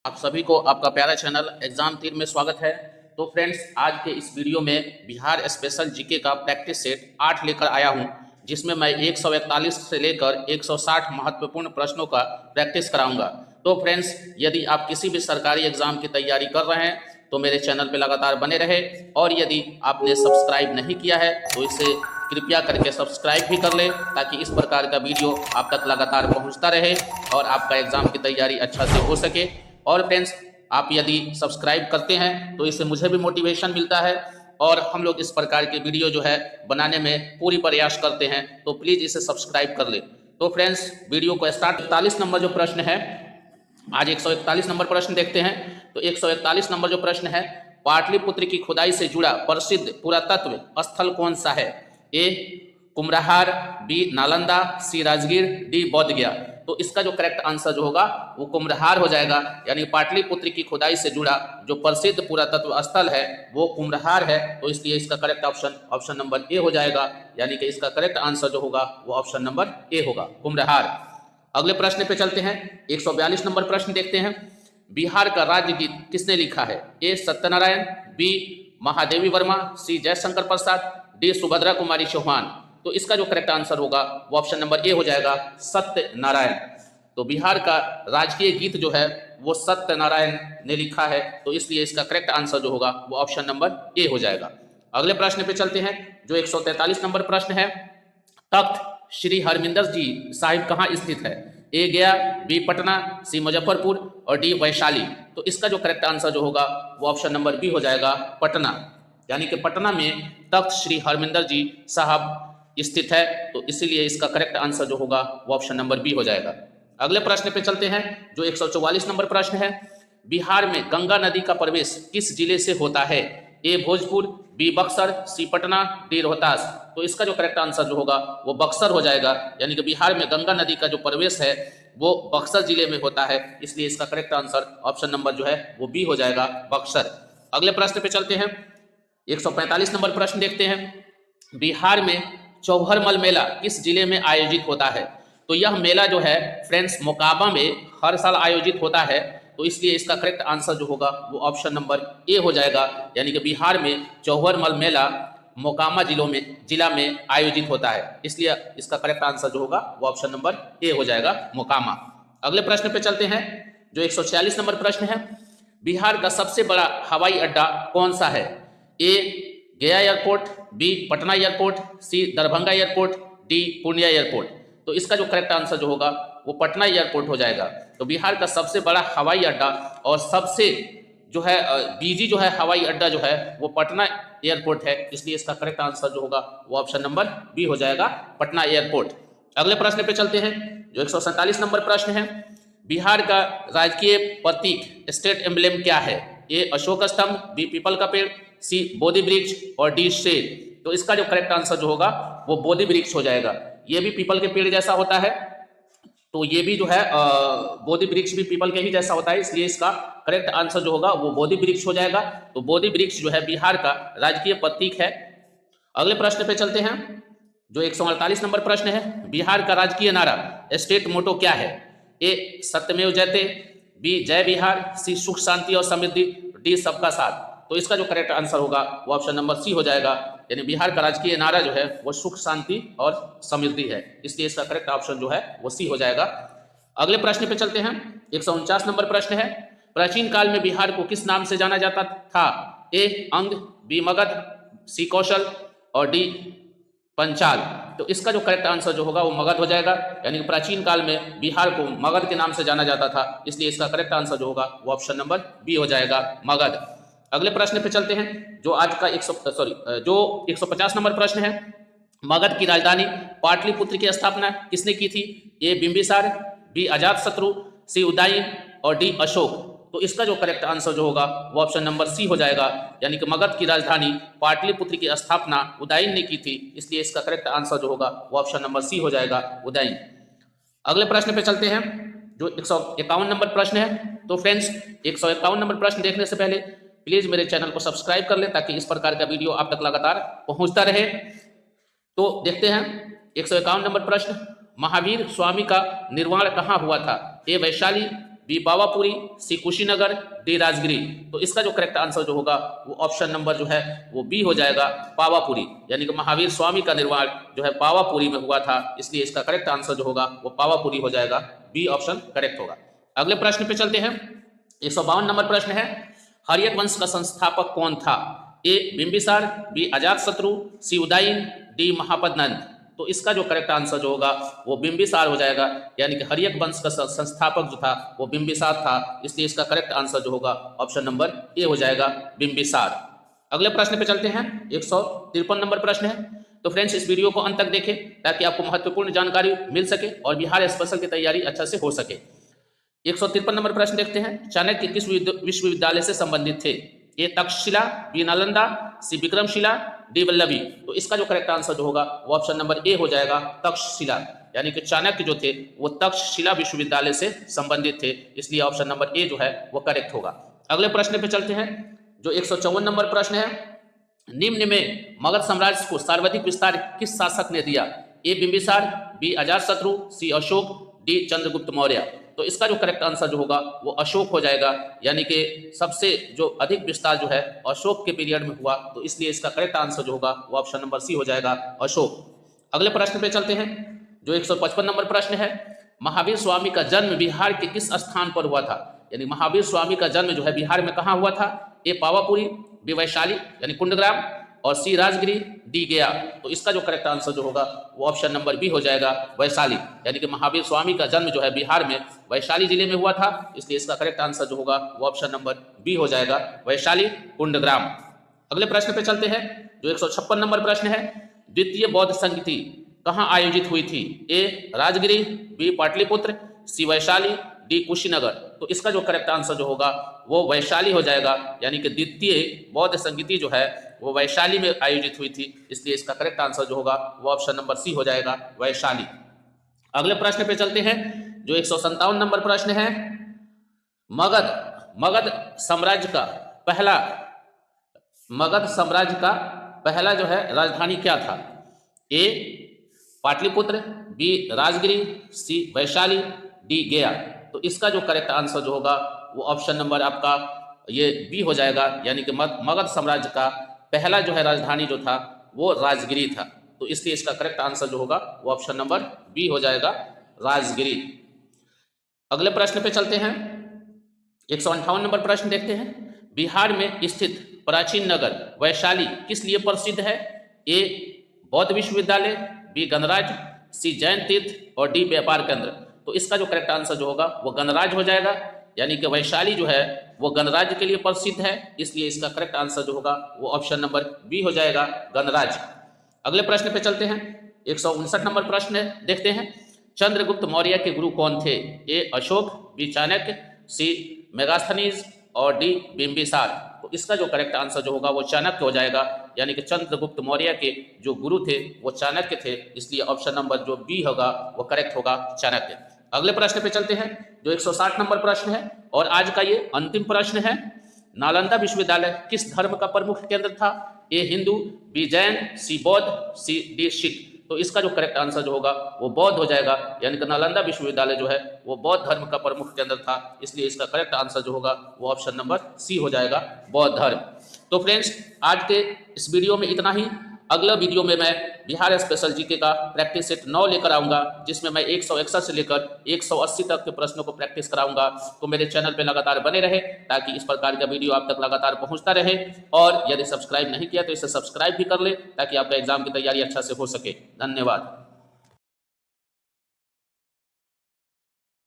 आप सभी को आपका प्यारा चैनल एग्जाम तीर में स्वागत है। तो फ्रेंड्स, आज के इस वीडियो में बिहार स्पेशल जीके का प्रैक्टिस सेट 8 लेकर आया हूं, जिसमें मैं 141 से लेकर 160 महत्वपूर्ण प्रश्नों का प्रैक्टिस कराऊंगा। तो फ्रेंड्स, यदि आप किसी भी सरकारी एग्जाम की तैयारी कर रहे हैं तो मेरे चैनल पर लगातार बने रहे, और यदि आपने सब्सक्राइब नहीं किया है तो इसे कृपया करके सब्सक्राइब भी कर ले, ताकि इस प्रकार का वीडियो आप तक लगातार पहुंचता रहे और आपका एग्जाम की तैयारी अच्छा से हो सके। और फ्रेंड्स, आप यदि सब्सक्राइब करते हैं तो इससे मुझे भी मोटिवेशन मिलता है और हम लोग इस प्रकार के वीडियो जो है बनाने में पूरी प्रयास करते हैं, तो प्लीज़ इसे सब्सक्राइब कर ले। तो फ्रेंड्स, वीडियो को स्टार्ट। 41 नंबर जो प्रश्न है, आज 141 नंबर प्रश्न देखते हैं। तो 141 नंबर जो प्रश्न है, पाटलिपुत्र की खुदाई से जुड़ा प्रसिद्ध पुरातत्व स्थल कौन सा है? ए कुम्हरार, बी नालंदा, सी राजगीर, डी बोध गया। तो इसका जो करेक्ट आंसर जो होगा वो कुम्हरार हो जाएगा, यानी पाटलिपुत्र की खुदाई से जुड़ा जो प्रसिद्ध पुरातत्व स्थल है वो कुम्हरार है। तो इसलिए इसका करेक्ट ऑप्शन नंबर ए हो जाएगा, यानी कि इसका करेक्ट आंसर जो होगा वो ऑप्शन नंबर ए होगा, कुम्हरार। अगले प्रश्न पे चलते हैं। 142 नंबर प्रश्न देखते हैं। बिहार का राज्य गीत किसने लिखा है? ए सत्यनारायण, बी महादेवी वर्मा, सी जयशंकर प्रसाद, डी सुभद्रा कुमारी चौहान। तो इसका जो करेक्ट आंसर होगा वो ऑप्शन नंबर ए हो जाएगा, सत्यनारायण। तो बिहार का राजकीय गीत जो है वो सत्यनारायण ने लिखा है, तो इसलिए इसका करेक्ट आंसर जो होगा वो ऑप्शन नंबर ए हो जाएगा। अगले प्रश्न पे चलते हैं, जो 143 नंबर प्रश्न है। तख्त श्री हरमिंदर जी साहिब कहाँ स्थित है? ए गया, बी पटना, सी मुजफ्फरपुर और डी वैशाली। तो इसका जो करेक्ट आंसर जो होगा वो ऑप्शन नंबर बी हो जाएगा, पटना। यानी कि पटना में तख्त श्री हरमिंदर जी साहब स्थित है, तो इसीलिए इसका करेक्ट आंसर जो होगा वो ऑप्शन नंबर बी हो जाएगा। अगले प्रश्न पे चलते हैं, जो 144 नंबर प्रश्न है। बिहार में गंगा नदी का प्रवेश किस जिले से होता है? ए भोजपुर, बी बक्सर, सी पटना, डी रोहतास। तो इसका जो करेक्ट आंसर जो होगा वो बक्सर हो जाएगा, यानी कि बिहार में गंगा नदी का जो प्रवेश है वो बक्सर जिले में होता है, इसलिए इसका करेक्ट आंसर ऑप्शन नंबर जो है वो बी हो जाएगा, बक्सर। अगले प्रश्न पे चलते हैं। 145 नंबर प्रश्न देखते हैं। बिहार में चौहरमल मेला किस जिले में आयोजित होता है? तो यह मेला जो है फ्रेंड्स मोकामा में हर साल आयोजित होता है, तो इसलिए इसका करेक्ट आंसर जो होगा वो ऑप्शन नंबर ए हो जाएगा, यानी कि बिहार में चौहरमल मेला मोकामा जिला में आयोजित होता है, इसलिए इसका करेक्ट आंसर जो होगा वो ऑप्शन नंबर ए हो जाएगा, मोकामा। अगले प्रश्न पे चलते हैं, जो 146 नंबर प्रश्न है। बिहार का सबसे बड़ा हवाई अड्डा कौन सा है? A Gaya airport, B Patna airport, C Darbhanga airport, D Purnia airport. तो इसका जो करेक्ट आंसर जो होगा वो पटना एयरपोर्ट हो जाएगा। तो बिहार का सबसे बड़ा हवाई अड्डा और सबसे जो है बिजी जो है हवाई अड्डा जो है वो पटना एयरपोर्ट है, इसलिए इसका करेक्ट आंसर जो होगा वो ऑप्शन नंबर बी हो जाएगा, पटना एयरपोर्ट। अगले प्रश्न पे चलते हैं, जो 147 नंबर प्रश्न है। बिहार का राजकीय प्रतीक स्टेट एम्बलेम क्या है? ए अशोक स्तंभ, बी पीपल का पेड़, सी बोधि वृक्ष और डी शेर। तो इसका जो करेक्ट आंसर जो होगा वो बोधि वृक्ष हो जाएगा। ये भी पीपल के पेड़ जैसा होता है, तो ये भी जो है बोधि वृक्ष भी पीपल के ही जैसा होता है, इसलिए इसका करेक्ट आंसर जो होगा वो बोधि वृक्ष हो जाएगा। तो बोधि वृक्ष जो है बिहार का राजकीय प्रतीक है। अगले प्रश्न पे चलते हैं, जो 148 नंबर प्रश्न है। बिहार का राजकीय नारा स्टेट मोटो क्या है? ए सत्यमेव जयते, बी जय बिहार, सी सुख शांति और समृद्धि, डी सबका साथ। तो इसका जो करेक्ट आंसर होगा वो ऑप्शन नंबर सी हो जाएगा, यानी बिहार का राजकीय नारा जो है वो सुख शांति और समृद्धि है, इसलिए इसका करेक्ट ऑप्शन जो है वो सी हो जाएगा। अगले प्रश्न पे चलते हैं, 149 नंबर प्रश्न है। प्राचीन काल में बिहार को किस नाम से जाना जाता था? ए अंग, बी मगध, सी कौशल और डी पंचाल। तो इसका जो करेक्ट आंसर जो होगा वो मगध हो जाएगा, यानी कि प्राचीन काल में बिहार को मगध के नाम से जाना जाता था, इसलिए इसका करेक्ट आंसर जो होगा वो ऑप्शन नंबर बी हो जाएगा, मगध। अगले प्रश्न पे चलते हैं, जो आज का 150 नंबर प्रश्न है। मगध की राजधानी पाटलिपुत्र की स्थापना किसने की थी? ए बिंबिसार, बी अजातशत्रु, सी उदयन और डी अशोक। तो इसका जो करेक्ट आंसर जो होगा वो ऑप्शन नंबर सी हो जाएगा, यानी कि मगध की राजधानी पाटलिपुत्र की स्थापना उदयन ने की थी, इसलिए इसका करेक्ट आंसर जो होगा वो ऑप्शन नंबर सी हो जाएगा, उदयन। अगले प्रश्न पे चलते हैं, जो 151 नंबर प्रश्न है। तो फ्रेंड्स, 151 नंबर प्रश्न देखने से पहले प्लीज मेरे चैनल को सब्सक्राइब कर ले, ताकि इस प्रकार का वीडियो आप तक लगातार पहुंचता रहे। तो देखते हैं 151 नंबर प्रश्न। महावीर स्वामी का निर्वाण कहाँ हुआ था? ए वैशाली, बी पावापुरी, सी कुशीनगर, डी राजगिरी। तो इसका जो करेक्ट आंसर जो होगा वो ऑप्शन नंबर जो है वो बी हो जाएगा, पावापुरी। यानी कि महावीर स्वामी का निर्माण जो है पावापुरी में हुआ था, इसलिए इसका करेक्ट आंसर जो होगा वो पावापुरी हो जाएगा, बी ऑप्शन करेक्ट होगा। अगले प्रश्न पे चलते हैं। 152 नंबर प्रश्न है, हर्यक वंश का संस्थापक कौन था? ए बिंबिसार, बी अजातशत्रु, सी उदयन, डी महापद्नंद। तो इसका जो करेक्ट आंसर जो होगा वो बिंबिसार हो जाएगा, यानी कि हर्यक वंश का संस्थापक जो था वो बिंबिसार था, इसलिए इसका करेक्ट आंसर जो होगा ऑप्शन नंबर ए हो जाएगा, बिंबिसार। अगले प्रश्न पे चलते हैं। 153 नंबर प्रश्न है। तो फ्रेंड्स इस वीडियो को अंत तक देखें ताकि आपको महत्वपूर्ण जानकारी मिल सके और बिहार स्पेशल की तैयारी अच्छा से हो सके। 153 नंबर प्रश्न देखते हैं, चाणक्य किस विश्वविद्यालय से संबंधित थे? ए तक्षशिला, बी नालंदा, सी विक्रमशिला, डी वल्लभी। तो इसका जो करेक्ट आंसर जो होगा वो ऑप्शन नंबर ए हो जाएगा, तक्षशिला। यानी कि चाणक्य जो थे वो तक्षशिला विश्वविद्यालय से संबंधित थे, इसलिए ऑप्शन नंबर ए जो है वो करेक्ट होगा। अगले प्रश्न पे चलते हैं, जो 154 नंबर प्रश्न है, निम्न में मगध साम्राज्य को सर्वाधिक विस्तार किस शासक ने दिया? ए बिंबिसार, बी अजातशत्रु, सी अशोक, डी चंद्रगुप्त मौर्य। तो इसका जो करेक्ट आंसर जो होगा वो अशोक हो जाएगा, यानी कि सबसे जो अधिक विस्तार जो है अशोक के पीरियड में हुआ, तो इसलिए इसका करेक्ट आंसर जो होगा वो ऑप्शन नंबर सी हो जाएगा, अशोक। अगले प्रश्न पे चलते हैं, जो 155 नंबर प्रश्न है, महावीर स्वामी का जन्म बिहार के किस स्थान पर हुआ था? यानी महावीर स्वामी का जन्म जो है बिहार में कहाँ हुआ था? ए पावापुरी, बी वैशाली यानी कुंडग्राम, और सी राजगिरी, डी गया। तो इसका जो करेक्ट आंसर जो होगा वो ऑप्शन नंबर बी हो जाएगा, वैशाली। यानी कि महावीर स्वामी का जन्म जो है बिहार में वैशाली जिले में हुआ था, इसलिए इसका करेक्ट आंसर जो होगा वो ऑप्शन नंबर बी हो जाएगा, वैशाली कुंडग्राम। अगले प्रश्न पे चलते हैं, जो 156 नंबर प्रश्न है, द्वितीय बौद्ध संगति कहाँ आयोजित हुई थी? ए राजगिरी, बी पाटलिपुत्र, सी वैशाली, डी कुशीनगर। तो इसका जो करेक्ट आंसर जो होगा वो वैशाली हो जाएगा, यानी कि द्वितीय बौद्ध संगति जो है वो वैशाली में आयोजित हुई थी, इसलिए इसका करेक्ट आंसर जो होगा वो ऑप्शन नंबर सी हो जाएगा, वैशाली। अगले प्रश्न पे चलते हैं, जो 157 नंबर प्रश्न है, मगध साम्राज्य का पहला जो है राजधानी क्या था? ए पाटलिपुत्र, बी राजगिरी, सी वैशाली, डी गया। तो इसका जो करेक्ट आंसर जो होगा वो ऑप्शन नंबर आपका ये बी हो जाएगा, यानी कि मगध साम्राज्य का पहला जो है राजधानी जो था वो राजगिरी था, तो इसलिए इसका करेक्ट आंसर जो होगा वो ऑप्शन नंबर बी हो जाएगा, राजगिरी। अगले प्रश्न पे चलते हैं, 158 नंबर प्रश्न देखते हैं, बिहार में स्थित प्राचीन नगर वैशाली किस लिए प्रसिद्ध है? ए बौद्ध विश्वविद्यालय, बी गणराज्य, सी जैन तीर्थ, और डी व्यापार केंद्र। तो इसका जो करेक्ट आंसर जो होगा वो गणराज्य हो जाएगा, यानी कि वैशाली जो है वो गणराज्य के लिए प्रसिद्ध है, इसलिए इसका करेक्ट आंसर जो होगा वो ऑप्शन नंबर बी हो जाएगा, गणराज्य। अगले प्रश्न पे चलते हैं, 159 नंबर प्रश्न है, देखते हैं, चंद्रगुप्त मौर्य के गुरु कौन थे? ए अशोक, बी चाणक्य, सी मेगास्थनीज, और डी बिंबिसार। तो इसका जो करेक्ट आंसर जो होगा वो चाणक्य हो जाएगा, यानी कि चंद्रगुप्त मौर्य के जो गुरु थे वो चाणक्य थे, इसलिए ऑप्शन नंबर जो बी होगा वो करेक्ट होगा, चाणक्य। अगले प्रश्न पे चलते हैं, जो 160 नंबर प्रश्न है और आज का ये अंतिम प्रश्न है, नालंदा विश्वविद्यालय किस धर्म का प्रमुख केंद्र था? ए हिंदू, बी जैन, सी बौद्ध, सी डी सिख। तो इसका जो करेक्ट आंसर जो होगा वो बौद्ध हो जाएगा, यानी कि नालंदा विश्वविद्यालय जो है वो बौद्ध धर्म का प्रमुख केंद्र था, इसलिए इसका करेक्ट आंसर जो होगा वो ऑप्शन नंबर सी हो जाएगा, बौद्ध धर्म। तो फ्रेंड्स आज के इस वीडियो में इतना ही। अगला वीडियो में मैं बिहार स्पेशल जीके का प्रैक्टिस सेट 9 लेकर आऊंगा, जिसमें मैं 161 से लेकर 180 तक के प्रश्नों को प्रैक्टिस कराऊंगा। तो मेरे चैनल पे लगातार बने रहे ताकि इस प्रकार का वीडियो आप तक लगातार पहुंचता रहे, और यदि सब्सक्राइब नहीं किया तो इसे सब्सक्राइब भी कर ले ताकि आपका एग्जाम की तैयारी अच्छा से हो सके। धन्यवाद।